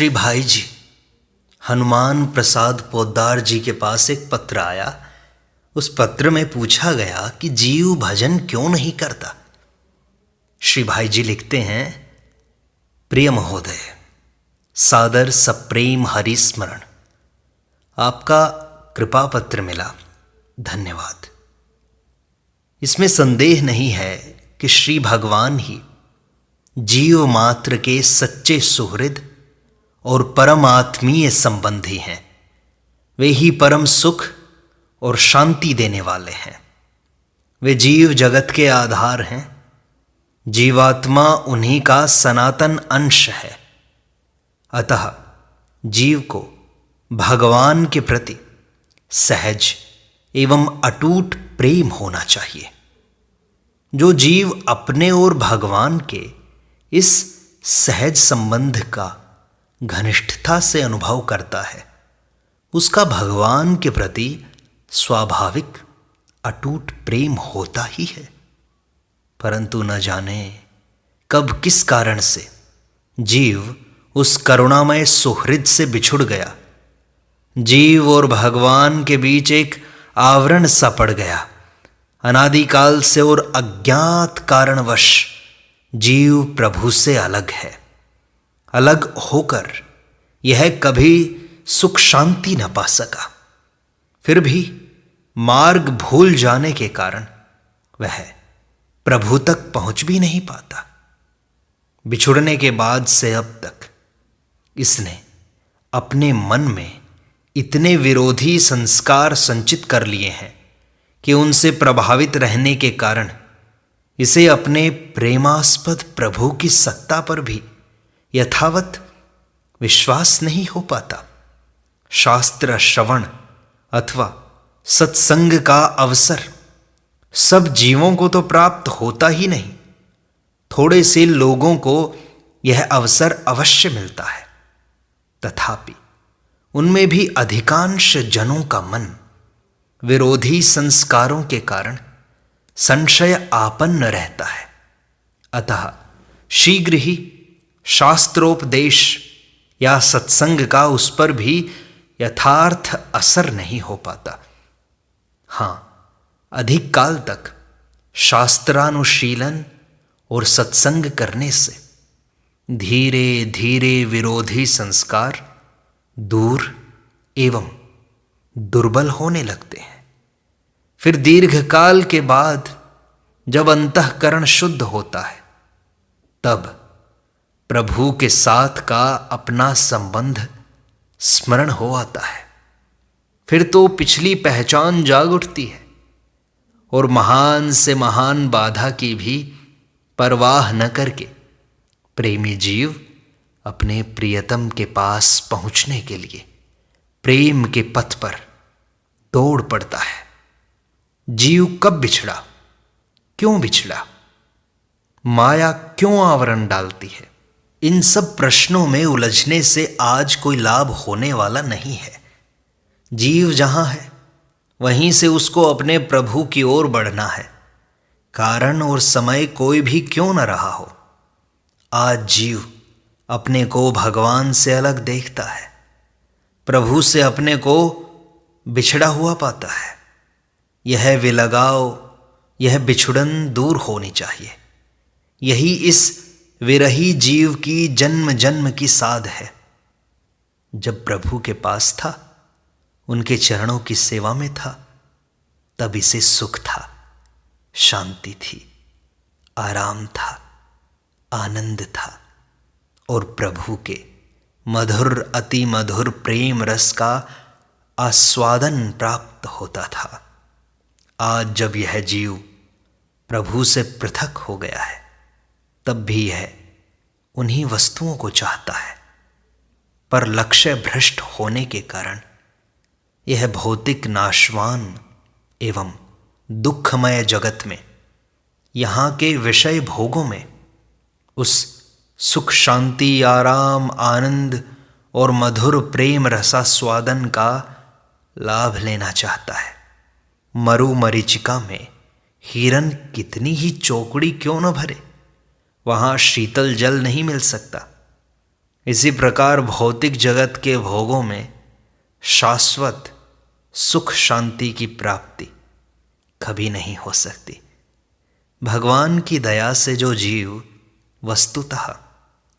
श्री भाई जी, हनुमान प्रसाद पोद्दार जी के पास एक पत्र आया। उस पत्र में पूछा गया कि जीव भजन क्यों नहीं करता। श्री भाई जी लिखते हैं, प्रिय महोदय, सादर सप्रेम हरि स्मरण। आपका कृपा पत्र मिला, धन्यवाद। इसमें संदेह नहीं है कि श्री भगवान ही जीव मात्र के सच्चे सुहृद और परम आत्मीय संबंधी हैं। वे ही परम सुख और शांति देने वाले हैं। वे जीव जगत के आधार हैं। जीवात्मा उन्हीं का सनातन अंश है। अतः जीव को भगवान के प्रति सहज एवं अटूट प्रेम होना चाहिए। जो जीव अपने और भगवान के इस सहज संबंध का घनिष्ठता से अनुभव करता है, उसका भगवान के प्रति स्वाभाविक अटूट प्रेम होता ही है। परंतु न जाने कब किस कारण से जीव उस करुणामय सुहृद से बिछुड़ गया। जीव और भगवान के बीच एक आवरण सा पड़ गया। अनादिकाल से और अज्ञात कारणवश जीव प्रभु से अलग है। अलग होकर यह कभी सुख शांति न पा सका। फिर भी मार्ग भूल जाने के कारण वह प्रभु तक पहुंच भी नहीं पाता। बिछुड़ने के बाद से अब तक इसने अपने मन में इतने विरोधी संस्कार संचित कर लिए हैं कि उनसे प्रभावित रहने के कारण इसे अपने प्रेमास्पद प्रभु की सत्ता पर भी यथावत विश्वास नहीं हो पाता। शास्त्र श्रवण अथवा सत्संग का अवसर सब जीवों को तो प्राप्त होता ही नहीं। थोड़े से लोगों को यह अवसर अवश्य मिलता है। तथापि उनमें भी अधिकांश जनों का मन विरोधी संस्कारों के कारण संशय आपन्न रहता है। अतः शीघ्र ही शास्त्रोपदेश या सत्संग का उस पर भी यथार्थ असर नहीं हो पाता। हां, अधिक काल तक शास्त्रानुशीलन और सत्संग करने से धीरे धीरे विरोधी संस्कार दूर एवं दुर्बल होने लगते हैं। फिर दीर्घकाल के बाद जब अंतःकरण शुद्ध होता है, तब प्रभु के साथ का अपना संबंध स्मरण हो आता है। फिर तो पिछली पहचान जाग उठती है और महान से महान बाधा की भी परवाह न करके प्रेमी जीव अपने प्रियतम के पास पहुंचने के लिए प्रेम के पथ पर दौड़ पड़ता है। जीव कब बिछड़ा, क्यों बिछड़ा, माया क्यों आवरण डालती है, इन सब प्रश्नों में उलझने से आज कोई लाभ होने वाला नहीं है। जीव जहां है वहीं से उसको अपने प्रभु की ओर बढ़ना है। कारण और समय कोई भी क्यों न रहा हो, आज जीव अपने को भगवान से अलग देखता है, प्रभु से अपने को बिछड़ा हुआ पाता है। यह विलगाव, यह बिछुड़न दूर होनी चाहिए। यही इस विरही जीव की जन्म जन्म की साध है। जब प्रभु के पास था, उनके चरणों की सेवा में था, तब इसे सुख था, शांति थी, आराम था, आनंद था और प्रभु के मधुर अति मधुर प्रेम रस का आस्वादन प्राप्त होता था। आज जब यह जीव प्रभु से पृथक हो गया है, तब भी यह उन्हीं वस्तुओं को चाहता है, पर लक्ष्य भ्रष्ट होने के कारण यह भौतिक नाशवान एवं दुखमय जगत में यहाँ के विषय भोगों में उस सुख शांति आराम आनंद और मधुर प्रेम रसास्वादन का लाभ लेना चाहता है। मरु मरीचिका में हिरन कितनी ही चौकड़ी क्यों न भरे, वहां शीतल जल नहीं मिल सकता। इसी प्रकार भौतिक जगत के भोगों में शाश्वत सुख शांति की प्राप्ति कभी नहीं हो सकती। भगवान की दया से जो जीव वस्तुतः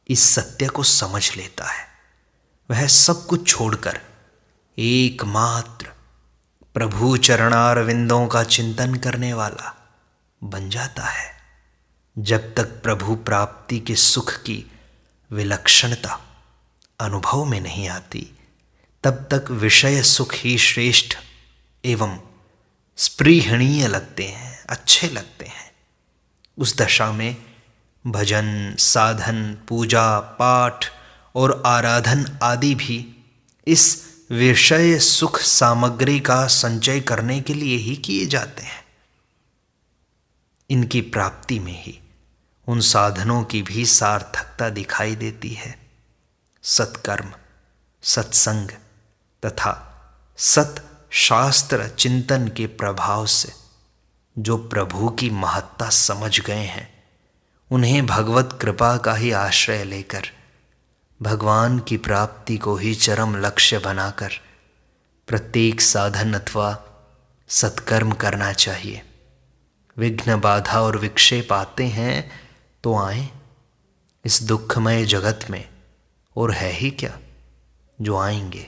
इस सत्य को समझ लेता है, वह सब कुछ छोड़कर एकमात्र प्रभु चरणारविंदों का चिंतन करने वाला बन जाता है। जब तक प्रभु प्राप्ति के सुख की विलक्षणता अनुभव में नहीं आती, तब तक विषय सुख ही श्रेष्ठ एवं स्पृहणीय लगते हैं, अच्छे लगते हैं। उस दशा में भजन, साधन, पूजा पाठ और आराधन आदि भी इस विषय सुख सामग्री का संचय करने के लिए ही किए जाते हैं। इनकी प्राप्ति में ही उन साधनों की भी सार्थकता दिखाई देती है। सत्कर्म, सत्संग तथा सत शास्त्र चिंतन के प्रभाव से जो प्रभु की महत्ता समझ गए हैं, उन्हें भगवत कृपा का ही आश्रय लेकर भगवान की प्राप्ति को ही चरम लक्ष्य बनाकर प्रत्येक साधन अथवा सत्कर्म करना चाहिए। विघ्न, बाधा और विक्षेप आते हैं तो आए इस दुखमय जगत में, और है ही क्या जो आएंगे।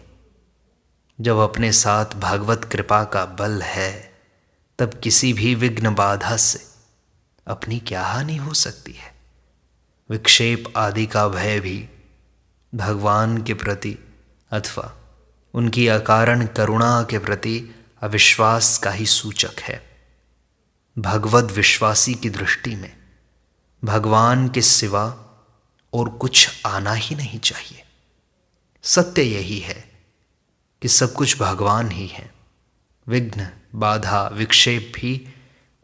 जब अपने साथ भगवत कृपा का बल है, तब किसी भी विघ्न बाधा से अपनी क्या हानि हो सकती है। विक्षेप आदि का भय भी भगवान के प्रति अथवा उनकी अकारण करुणा के प्रति अविश्वास का ही सूचक है। भगवद विश्वासी की दृष्टि में भगवान के सिवा और कुछ आना ही नहीं चाहिए। सत्य यही है कि सब कुछ भगवान ही है। विघ्न, बाधा, विक्षेप भी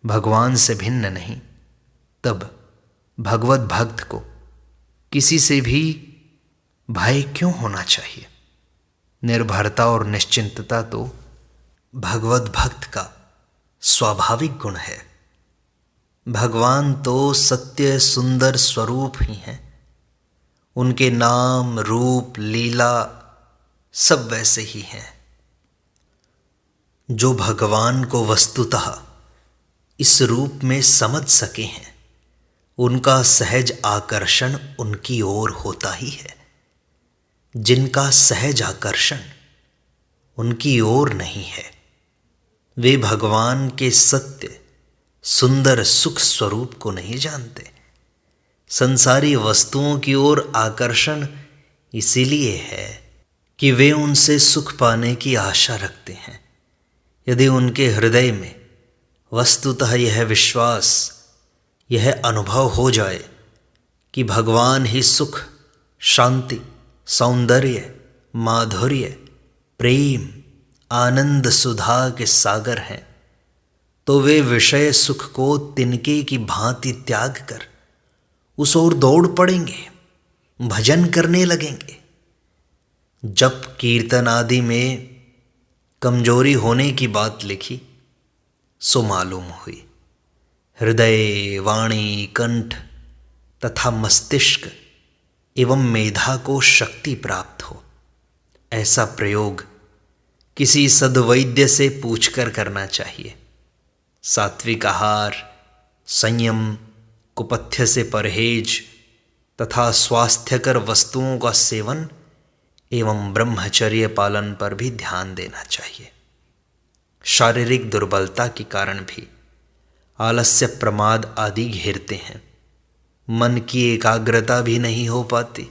भगवान से भिन्न नहीं। तब भगवत भक्त को किसी से भी भय क्यों होना चाहिए। निर्भरता और निश्चिंतता तो भगवत भक्त का स्वाभाविक गुण है। भगवान तो सत्य सुंदर स्वरूप ही हैं। उनके नाम, रूप, लीला सब वैसे ही हैं। जो भगवान को वस्तुतः इस रूप में समझ सके हैं, उनका सहज आकर्षण उनकी ओर होता ही है। जिनका सहज आकर्षण उनकी ओर नहीं है, वे भगवान के सत्य सुंदर सुख स्वरूप को नहीं जानते। संसारी वस्तुओं की ओर आकर्षण इसीलिए है कि वे उनसे सुख पाने की आशा रखते हैं। यदि उनके हृदय में वस्तुतः यह विश्वास, यह अनुभव हो जाए कि भगवान ही सुख, शांति, सौंदर्य, माधुर्य, प्रेम, आनंद सुधा के सागर हैं, तो वे विषय सुख को तिनके की भांति त्याग कर उस ओर दौड़ पड़ेंगे, भजन करने लगेंगे। जप कीर्तन आदि में कमजोरी होने की बात लिखी सो मालूम हुई। हृदय, वाणी, कंठ तथा मस्तिष्क एवं मेधा को शक्ति प्राप्त हो, ऐसा प्रयोग किसी सद्वैद्य से पूछकर करना चाहिए। सात्विक आहार, संयम, कुपथ्य से परहेज तथा स्वास्थ्यकर वस्तुओं का सेवन एवं ब्रह्मचर्य पालन पर भी ध्यान देना चाहिए। शारीरिक दुर्बलता के कारण भी आलस्य, प्रमाद आदि घेरते हैं। मन की एकाग्रता भी नहीं हो पाती।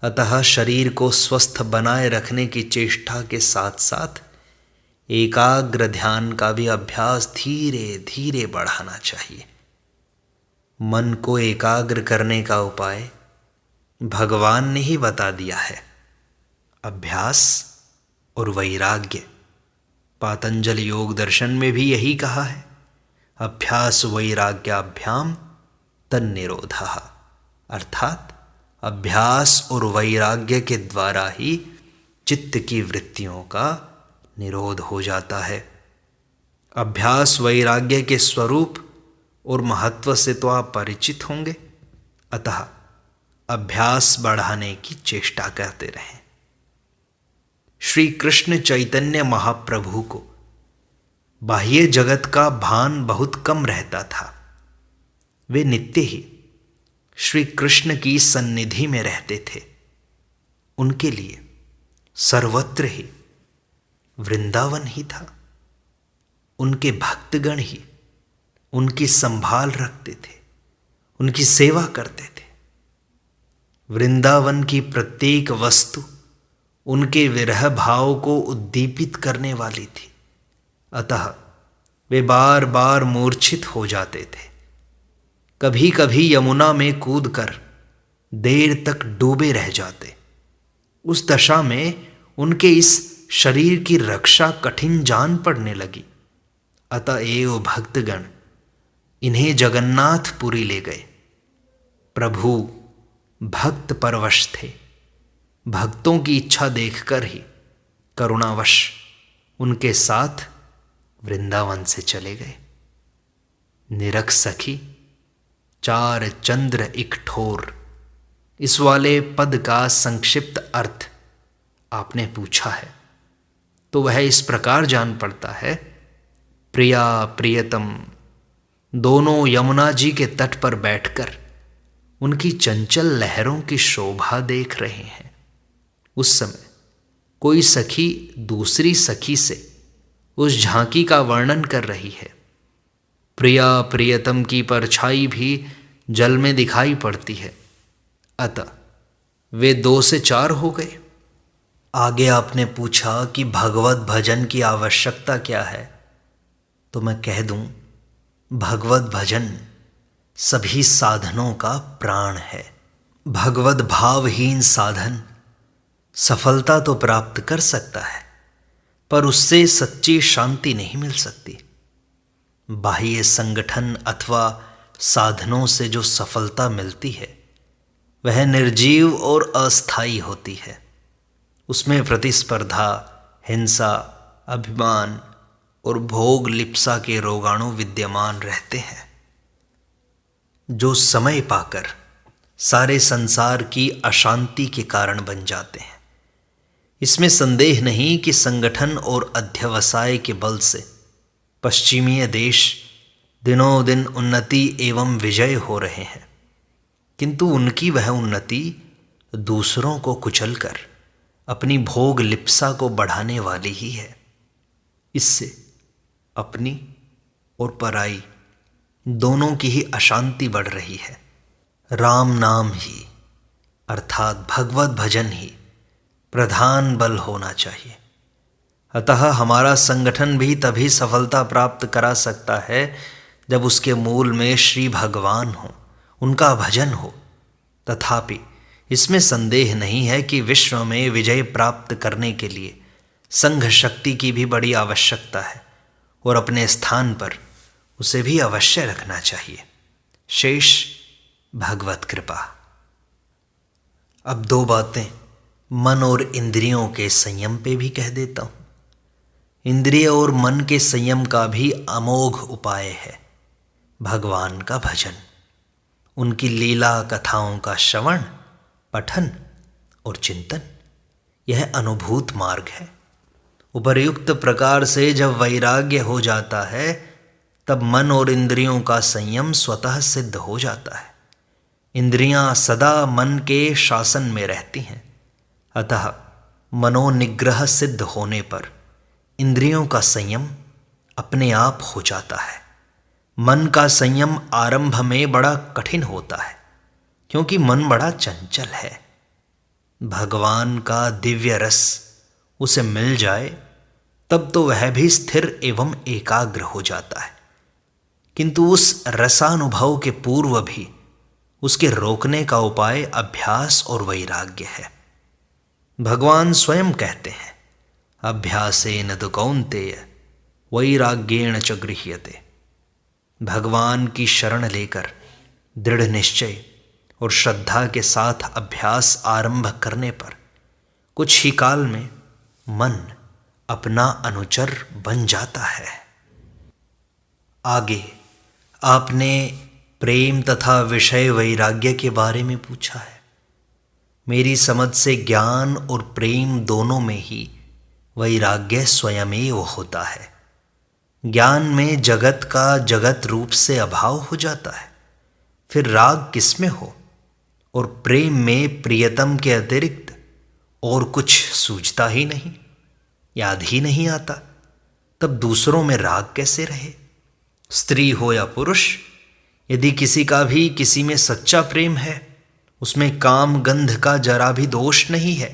अतः शरीर को स्वस्थ बनाए रखने की चेष्टा के साथ साथ एकाग्र ध्यान का भी अभ्यास धीरे धीरे बढ़ाना चाहिए। मन को एकाग्र करने का उपाय भगवान ने ही बता दिया है, अभ्यास और वैराग्य। पातंजल योग दर्शन में भी यही कहा है, अभ्यास वैराग्याभ्याम तन्निरोधः, अर्थात अभ्यास और वैराग्य के द्वारा ही चित्त की वृत्तियों का निरोध हो जाता है। अभ्यास वैराग्य के स्वरूप और महत्व से तो आप परिचित होंगे। अतः अभ्यास बढ़ाने की चेष्टा करते रहें। श्री कृष्ण चैतन्य महाप्रभु को बाह्य जगत का भान बहुत कम रहता था। वे नित्य ही श्री कृष्ण की सन्निधि में रहते थे। उनके लिए सर्वत्र ही वृंदावन ही था। उनके भक्तगण ही उनकी संभाल रखते थे, उनकी सेवा करते थे। वृंदावन की प्रत्येक वस्तु उनके विरह भाव को उद्दीपित करने वाली थी। अतः वे बार बार मूर्छित हो जाते थे। कभी कभी यमुना में कूदकर देर तक डूबे रह जाते। उस दशा में उनके इस शरीर की रक्षा कठिन जान पड़ने लगी। अतएव भक्तगण इन्हें जगन्नाथपुरी ले गए। प्रभु भक्त परवश थे। भक्तों की इच्छा देखकर ही करुणावश उनके साथ वृंदावन से चले गए। निरख सखी चार चंद्र एक ठोर, इस वाले पद का संक्षिप्त अर्थ आपने पूछा है तो वह इस प्रकार जान पड़ता है। प्रिया प्रियतम दोनों यमुना जी के तट पर बैठकर उनकी चंचल लहरों की शोभा देख रहे हैं। उस समय कोई सखी दूसरी सखी से उस झांकी का वर्णन कर रही है। प्रिया प्रियतम की परछाई भी जल में दिखाई पड़ती है। अतः वे 2 से 4 हो गए। आगे आपने पूछा कि भगवत भजन की आवश्यकता क्या है, तो मैं कह दूं, भगवत भजन सभी साधनों का प्राण है। भगवत भावहीन साधन सफलता तो प्राप्त कर सकता है, पर उससे सच्ची शांति नहीं मिल सकती। बाह्य संगठन अथवा साधनों से जो सफलता मिलती है वह निर्जीव और अस्थायी होती है। उसमें प्रतिस्पर्धा, हिंसा, अभिमान और भोग लिप्सा के रोगाणु विद्यमान रहते हैं, जो समय पाकर सारे संसार की अशांति के कारण बन जाते हैं। इसमें संदेह नहीं कि संगठन और अध्यवसाय के बल से पश्चिमीय देश दिनों दिन उन्नति एवं विजय हो रहे हैं, किंतु उनकी वह उन्नति दूसरों को कुचलकर अपनी भोग लिप्सा को बढ़ाने वाली ही है। इससे अपनी और पराई दोनों की ही अशांति बढ़ रही है। राम नाम ही अर्थात भगवत भजन ही प्रधान बल होना चाहिए। अतः हमारा संगठन भी तभी सफलता प्राप्त करा सकता है जब उसके मूल में श्री भगवान हो, उनका भजन हो। तथापि इसमें संदेह नहीं है कि विश्व में विजय प्राप्त करने के लिए संघ शक्ति की भी बड़ी आवश्यकता है और अपने स्थान पर उसे भी अवश्य रखना चाहिए। शेष भगवत कृपा। अब 2 बातें मन और इंद्रियों के संयम पे भी कह देता हूँ। इंद्रिय और मन के संयम का भी अमोघ उपाय है भगवान का भजन, उनकी लीला कथाओं का श्रवण, पठन और चिंतन। यह अनुभूत मार्ग है। उपर्युक्त प्रकार से जब वैराग्य हो जाता है तब मन और इंद्रियों का संयम स्वतः सिद्ध हो जाता है। इंद्रियां सदा मन के शासन में रहती हैं। अतः मनोनिग्रह सिद्ध होने पर इंद्रियों का संयम अपने आप हो जाता है। मन का संयम आरंभ में बड़ा कठिन होता है, क्योंकि मन बड़ा चंचल है। भगवान का दिव्य रस उसे मिल जाए तब तो वह भी स्थिर एवं एकाग्र हो जाता है, किंतु उस रसानुभव के पूर्व भी उसके रोकने का उपाय अभ्यास और वैराग्य है। भगवान स्वयं कहते हैं, अभ्यासेन तु कौन्तेय वैराग्येण च गृह्यते। भगवान की शरण लेकर दृढ़ निश्चय और श्रद्धा के साथ अभ्यास आरंभ करने पर कुछ ही काल में मन अपना अनुचर बन जाता है। आगे आपने प्रेम तथा विषय वैराग्य के बारे में पूछा है। मेरी समझ से ज्ञान और प्रेम दोनों में ही वैराग्य स्वयमेव होता है। ज्ञान में जगत का जगत रूप से अभाव हो जाता है, फिर राग किसमें हो, और प्रेम में प्रियतम के अतिरिक्त और कुछ सूझता ही नहीं, याद ही नहीं आता, तब दूसरों में राग कैसे रहे? स्त्री हो या पुरुष, यदि किसी का भी किसी में सच्चा प्रेम है, उसमें काम गंध का जरा भी दोष नहीं है।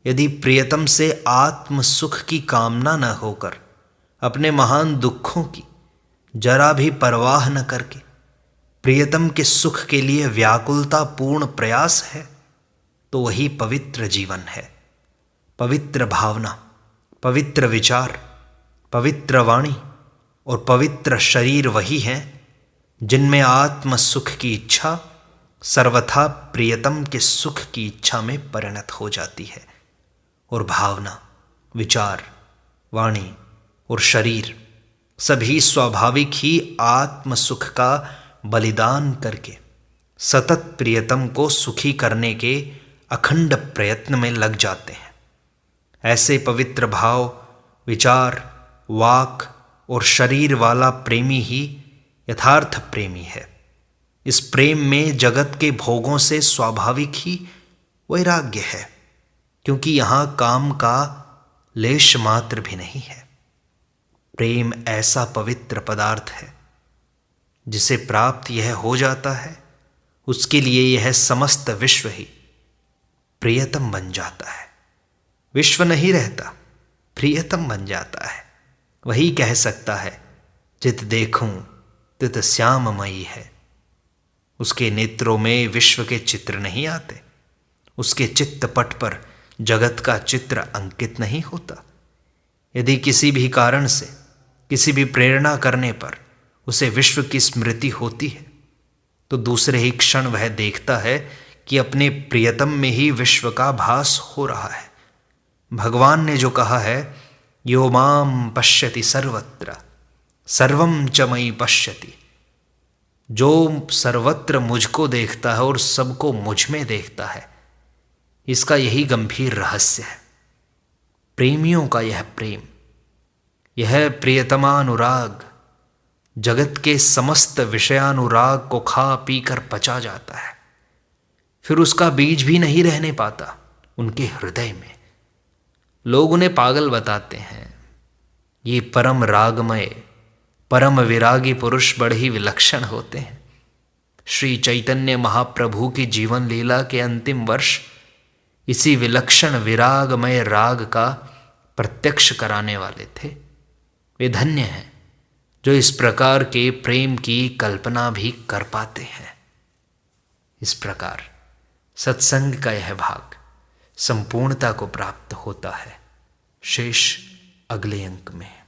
यदि प्रियतम से आत्म सुख की कामना न होकर अपने महान दुखों की जरा भी परवाह न करके प्रियतम के सुख के लिए व्याकुलता पूर्ण प्रयास है, तो वही पवित्र जीवन है। पवित्र भावना, पवित्र विचार, पवित्र वाणी और पवित्र शरीर वही हैं जिनमें आत्म सुख की इच्छा सर्वथा प्रियतम के सुख की इच्छा में परिणत हो जाती है, और भावना, विचार, वाणी और शरीर सभी स्वाभाविक ही आत्म सुख का बलिदान करके सतत प्रियतम को सुखी करने के अखंड प्रयत्न में लग जाते हैं। ऐसे पवित्र भाव, विचार, वाक और शरीर वाला प्रेमी ही यथार्थ प्रेमी है। इस प्रेम में जगत के भोगों से स्वाभाविक ही वैराग्य है, क्योंकि यहाँ काम का लेश मात्र भी नहीं है। प्रेम ऐसा पवित्र पदार्थ है जिसे प्राप्त यह हो जाता है, उसके लिए यह समस्त विश्व ही प्रियतम बन जाता है। विश्व नहीं रहता, प्रियतम बन जाता है। वही कह सकता है, जित देखूं तित श्याममयी है। उसके नेत्रों में विश्व के चित्र नहीं आते, उसके चित्तपट पर जगत का चित्र अंकित नहीं होता। यदि किसी भी कारण से, किसी भी प्रेरणा करने पर उसे विश्व की स्मृति होती है, तो दूसरे ही क्षण वह देखता है कि अपने प्रियतम में ही विश्व का भास हो रहा है। भगवान ने जो कहा है, यो माम पश्यति सर्वत्र सर्वम च मयि पश्यति, जो सर्वत्र मुझको देखता है और सबको मुझ में देखता है, इसका यही गंभीर रहस्य है। प्रेमियों का यह प्रेम, यह प्रियतमानुराग जगत के समस्त विषयानुराग को खा पी कर पचा जाता है, फिर उसका बीज भी नहीं रहने पाता उनके हृदय में। लोग उन्हें पागल बताते हैं। ये परम रागमय, परम विरागी पुरुष बड़े ही विलक्षण होते हैं। श्री चैतन्य महाप्रभु की जीवन लीला के अंतिम वर्ष इसी विलक्षण विरागमय राग का प्रत्यक्ष कराने वाले थे। वे धन्य हैं जो इस प्रकार के प्रेम की कल्पना भी कर पाते हैं। इस प्रकार सत्संग का यह भाग संपूर्णता को प्राप्त होता है। शेष अगले अंक में।